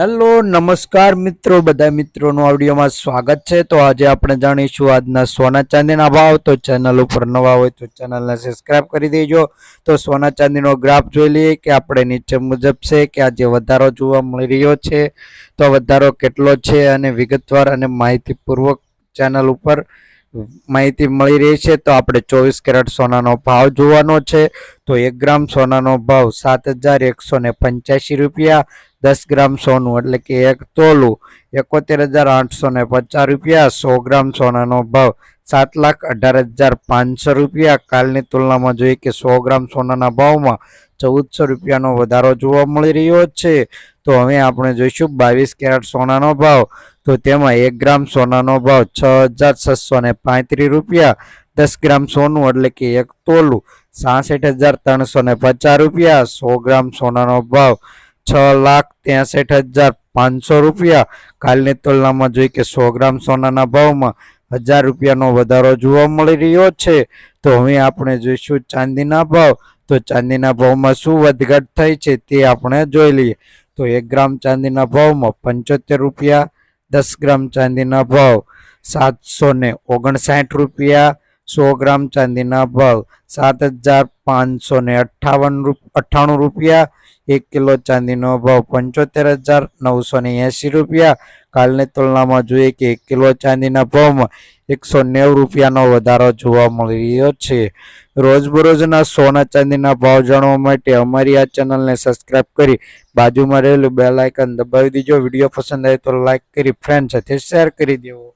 Hello નમસ્કાર મિત્રો, બધા મિત્રોનું ઓડિયોમાં સ્વાગત છે। તો આજે આપણે જાણીશું આજના સોના ચાંદીના ભાવ। તો ચેનલ ઉપર નવા હોય તો ચેનલને સબસ્ક્રાઇબ કરી દેજો। તો સોના ચાંદીનો ગ્રાફ જોઈ લઈએ કે આપણે નીચે મુજબ છે કે આજે વધારો જોવા મળી રહ્યો છે। તો વધારો કેટલો છે અને વિગતવાર અને માહિતીપૂર્વક ચેનલ ઉપર માહિતી મળી રહી છે। તો આપણે 24 કેરેટ સોનાનો ભાવ જોવાનો છે। તો 1 ગ્રામ સોનાનો ભાવ 7,185 રૂપિયા। 10 ગ્રામ સોનું એટલે કે 1 તોલું 71,850 રૂપિયા। 100 ગ્રામ સોનાનો ભાવ 7,18,500 રૂપિયા। કાલની તુલનામાં જોઈએ કે 100 ગ્રામ સોનાના ભાવમાં 1400 રૂપિયાનો વધારો જોવા મળી રહ્યો છે। તો હવે આપણે જોઈશું 22 કેરેટ સોનાનો ભાવ। તો તેમાં 1 ગ્રામ સોનાનો ભાવ 6,635 રૂપિયા। 10 ગ્રામ સોનું એટલે કે 1 તોલું 66,350 રૂપિયા। 100 ગ્રામ સોનાનો ભાવ 6,63,500 રૂપિયા। કાલની તુલનામાં જોઈએ કે 100 ગ્રામ સોનાના ભાવમાં 1000 રૂપિયાનો વધારો જોવા મળી રહ્યો છે। તો હવે આપણે જોઈશું ચાંદીના ભાવ। તો ચાંદીના ભાવમાં શું વધઘટ થઈ છે તે આપણે જોઈ લઈએ। તો 1 ગ્રામ ચાંદીના ભાવમાં 75 રૂપિયા। 10 ગ્રામ ચાંદીના ભાવ 759 રૂપિયા। 100 ગ્રામ ચાંદીના ભાવ 7,598 રૂપિયા। 1 કિલો ચાંદીનો ભાવ 75,980 રૂપિયા। કાલની તુલનામાં જોઈએ કે 1 કિલો ચાંદીના ભાવમાં 190 રૂપિયાનો વધારો જોવા મળી રહ્યો છે। રોજબરોજના સોના ચાંદીના ભાવ જાણવા માટે અમારી આ ચેનલને સબસ્ક્રાઇબ કરી બાજુમાં રહેલું બેલ આઇકન દબાવી દેજો। વિડીયો પસંદ આવે તો લાઇક કરી ફ્રેન્ડ સાથે શેર કરી દેવો।